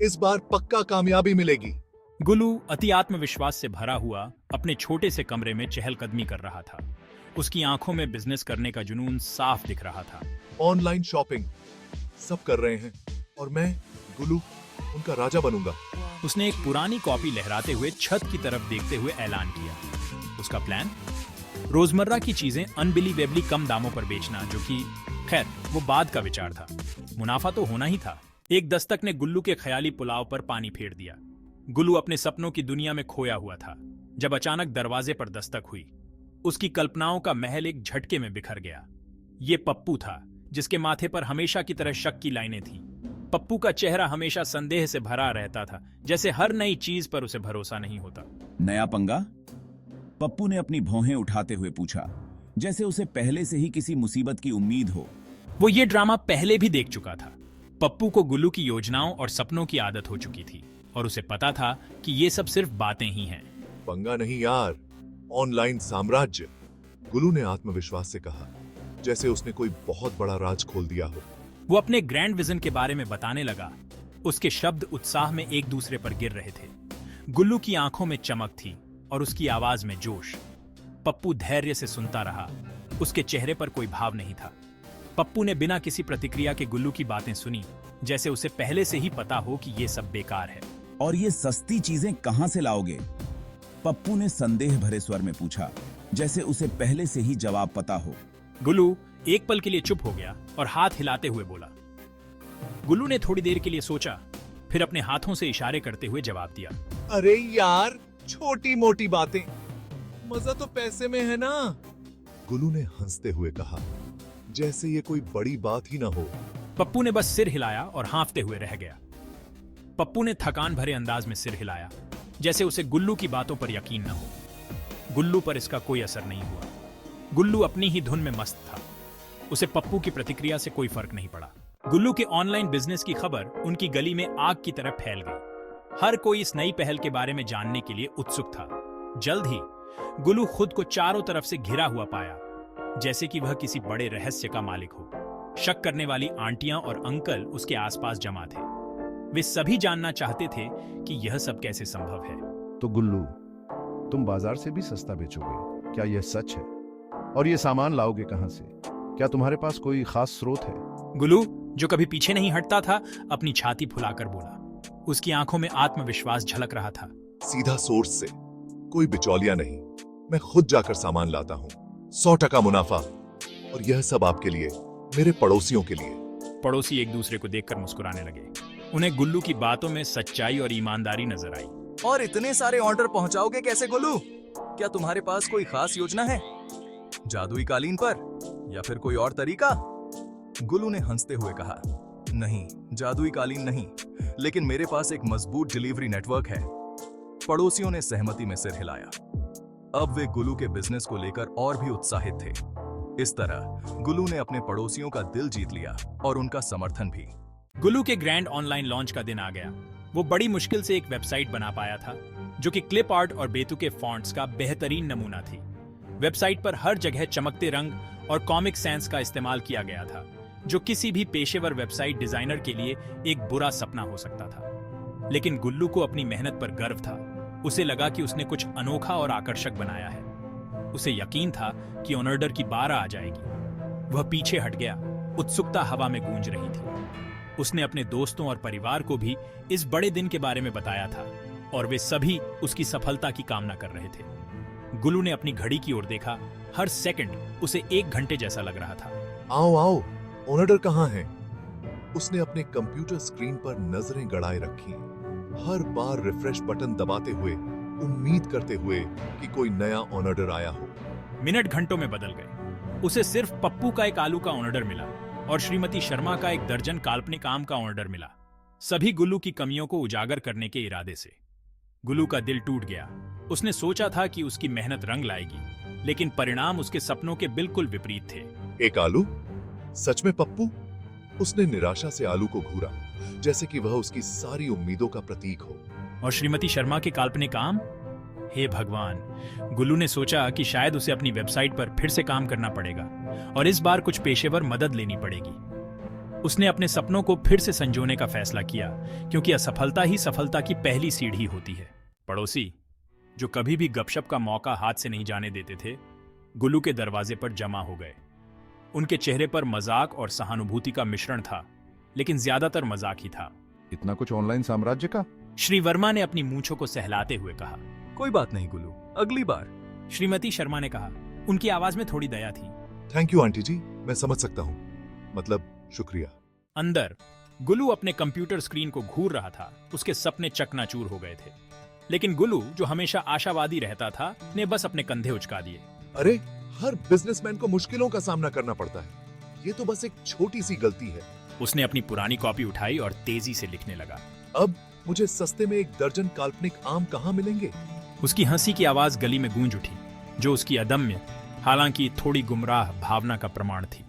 इस बार पक्का कामयाबी मिलेगी। गुल्लू अति आत्मविश्वास से भरा हुआ अपने छोटे से कमरे में चहलकदमी कर रहा था। उसकी आंखों में बिजनेस करने का जुनून साफ दिख रहा था। ऑनलाइन शॉपिंग सब कर रहे हैं और मैं गुल्लू उनका राजा बनूंगा। उसने एक पुरानी कॉपी लहराते हुए छत की तरफ देखते हुए ऐलान किया। उसका प्लान रोजमर्रा की चीजें अनबिलीवेबली कम दामों पर बेचना, जो कि खैर वो बाद का विचार था। मुनाफा तो होना ही था। एक दस्तक ने गुल्लू के ख्याली पुलाव पर पानी फेर दिया। गुल्लू अपने सपनों की दुनिया में खोया हुआ था जब अचानक दरवाजे पर दस्तक हुई। उसकी कल्पनाओं का महल एक झटके में बिखर गया। ये पप्पू था, जिसके माथे पर हमेशा की तरह शक की लाइनें थीं। पप्पू का चेहरा हमेशा संदेह से भरा रहता था, जैसे हर नई चीज पर उसे भरोसा नहीं होता। नया पंगा? पप्पू ने अपनी भौहें उठाते हुए पूछा, जैसे उसे पहले से ही किसी मुसीबत की उम्मीद हो। वो ये ड्रामा पहले भी देख चुका था। पप्पू को गुल्लू की योजनाओं और सपनों की आदत हो चुकी थी और उसे पता था कि ये सब सिर्फ बातें ही हैं। पंगा नहीं यार, ऑनलाइन साम्राज्य, गुल्लू ने आत्मविश्वास से कहा, जैसे उसने कोई बहुत बड़ा राज खोल दिया हो। वो अपने ग्रैंड विजन के बारे में बताने लगा। उसके शब्द उत्साह में एक दूसरे पर गिर रहे थे। गुल्लू की आंखों में चमक थी और उसकी आवाज में जोश। पप्पू धैर्य से सुनता रहा। उसके चेहरे पर कोई भाव नहीं था। पप्पू ने बिना किसी प्रतिक्रिया के गुल्लू की बातें सुनी, जैसे उसे पहले से ही पता हो कि ये सब बेकार है। और ये सस्ती चीजें कहां से लाओगे? पप्पू ने संदेह भरे स्वर में पूछा, जैसे उसे पहले से ही जवाब पता हो। गुल्लू एक पल के लिए चुप हो गया और हाथ हिलाते हुए बोला। गुल्लू ने थोड़ी देर के लिए सोचा, फिर अपने हाथों से इशारे करते हुए जवाब दिया। अरे यार, छोटी मोटी बातें, मजा तो पैसे में है ना। गुल्लू ने हंसते हुए कहा, जैसे ये कोई बड़ी बात ही ना हो। पप्पू ने बस सिर हिलाया और हाँफते हुए रह गया। पप्पू ने थकान भरे अंदाज में सिर हिलाया, जैसे उसे गुल्लू की बातों पर यकीन न हो। गुल्लू पर इसका कोई असर नहीं हुआ। गुल्लू अपनी ही धुन में मस्त था। उसे पप्पू की प्रतिक्रिया से कोई फर्क नहीं पड़ा। गुल्लू के ऑनलाइन बिजनेस की खबर उनकी गली में आग की तरह फैल गई। हर कोई इस नई पहल के बारे में जानने के लिए उत्सुक था। जल्द ही गुल्लू खुद को चारों तरफ से घिरा हुआ पाया, जैसे कि वह किसी बड़े रहस्य का मालिक हो। शक करने वाली आंटियां और अंकल उसके आसपास जमा थे। वे सभी जानना चाहते थे कि यह सब कैसे संभव है। तो गुल्लू, तुम बाजार से भी सस्ता बेचोगे? क्या यह सच है? और ये सामान लाओगे कहां से? क्या तुम्हारे पास कोई खास स्रोत है? गुल्लू, जो कभी पीछे नहीं हटता था, अपनी छाती फुलाकर बोला। उसकी आंखों में आत्मविश्वास झलक रहा था। सीधा सोर्स से, कोई बिचौलिया नहीं। मैं खुद जाकर सामान लाता हूँ। 100% मुनाफा। और यह सब आपके लिए, मेरे पड़ोसियों के लिए। पड़ोसी एक दूसरे को देखकर मुस्कुराने लगे। उन्हें गुल्लू की बातों में सच्चाई और ईमानदारी नजर आई। और इतने सारे ऑर्डर पहुंचाओगे कैसे गुल्लू? क्या तुम्हारे पास कोई खास योजना है? जादुई कालीन पर या फिर कोई और तरीका? गुल्लू ने हंसते हुए कहा, नहीं, जादुई कालीन नहीं, लेकिन मेरे पास एक मजबूत डिलीवरी नेटवर्क है। पड़ोसियों ने सहमति में सिर हिलाया। अब वे गुल्लू के बिजनेस को लेकर और भी उत्साहित थे। इस तरह गुल्लू ने अपने पड़ोसियों का दिल जीत लिया और उनका समर्थन भी। गुल्लू के ग्रैंड ऑनलाइन लॉन्च का दिन आ गया। वो बड़ी मुश्किल से एक वेबसाइट बना पाया था, जो कि क्लिप आर्ट और बेतुके फॉन्ट्स का बेहतरीन नमूना थी। वेबसाइट पर हर जगह चमकते रंग और कॉमिक सेंस का इस्तेमाल किया गया था, जो किसी भी पेशेवर वेबसाइट डिजाइनर के लिए एक बुरा सपना हो सकता था। लेकिन गुल्लू को अपनी मेहनत पर गर्व था। उसे लगा कि उसने कुछ अनोखा और आकर्षक बनाया है। उसे यकीन था कि ऑर्डर की बारी आ जाएगी। वह पीछे हट गया। उत्सुकता हवा में गूंज रही थी। उसने अपने दोस्तों और परिवार को भी इस बड़े दिन के बारे में बताया था और वे सभी उसकी सफलता की कामना कर रहे थे। गुल्लू ने अपनी घड़ी की ओर देखा। हर सेकंड उसे 1 घंटे जैसा लग रहा था। आओ आओ, ऑर्डर कहाँ है? उसने अपने कंप्यूटर स्क्रीन पर नजरें गड़ाए रखी, हर बार रिफ्रेश बटन दबाते हुए, उम्मीद करते हुए कि कोई नया ऑर्डर आया हो। मिनट घंटों में बदल गए। उसे सिर्फ पप्पू का एक आलू का ऑर्डर मिला और श्रीमती शर्मा का एक दर्जन काल्पनिक आम का ऑर्डर मिला, सभी गुल्लू की कमियों को उजागर करने के इरादे से। गुल्लू का दिल टूट गया। उसने सोचा था कि उसकी मेहनत रंग लाएगी, लेकिन परिणाम उसके सपनों के बिल्कुल विपरीत थे। एक आलू? सच में पप्पू? उसने निराशा से आलू को घूरा, जैसे कि वह उसकी सारी उम्मीदों का प्रतीक हो। और श्रीमती शर्मा के काल्पनिक आम? हे भगवान! गुल्लू ने सोचा कि शायद उसे अपनी वेबसाइट पर फिर से काम करना पड़ेगा और इस बार कुछ पेशेवर मदद लेनी पड़ेगी। उसने अपने सपनों को फिर से संजोने का फैसला किया, क्योंकि असफलता ही सफलता की पहली सीढ़ी होती है। पड़ोसी, जो कभी भी गपशप का मौका हाथ से नहीं जाने देते थे, गुल्लू के दरवाजे पर जमा हो गए। उनके चेहरे पर मजाक और सहानुभूति का मिश्रण था, लेकिन ज्यादातर मजाक ही था। इतना कुछ ऑनलाइन साम्राज्य का? श्री वर्मा ने अपनी मूंछों को सहलाते हुए कहा। कोई बात नहीं गुल्लू, अगली बार। श्रीमती शर्मा ने कहा। उनकी आवाज में थोड़ी दया थी। थैंक यू आंटी जी, मैं समझ सकता हूँ, मतलब शुक्रिया। अंदर गुल्लू अपने कंप्यूटर स्क्रीन को घूर रहा था। उसके सपने चकनाचूर हो गए थे, लेकिन गुल्लू, जो हमेशा आशावादी रहता था, ने बस अपने कंधे उचका दिए। अरे, हर बिजनेसमैन को मुश्किलों का सामना करना पड़ता है, ये तो बस एक छोटी सी गलती है। उसने अपनी पुरानी कॉपी उठाई और तेजी से लिखने लगा। अब मुझे सस्ते में 1 दर्जन काल्पनिक आम कहाँ मिलेंगे? उसकी हंसी की आवाज गली में गूंज उठी, जो उसकी अदम्य, हालांकि थोड़ी गुमराह भावना का प्रमाण थी।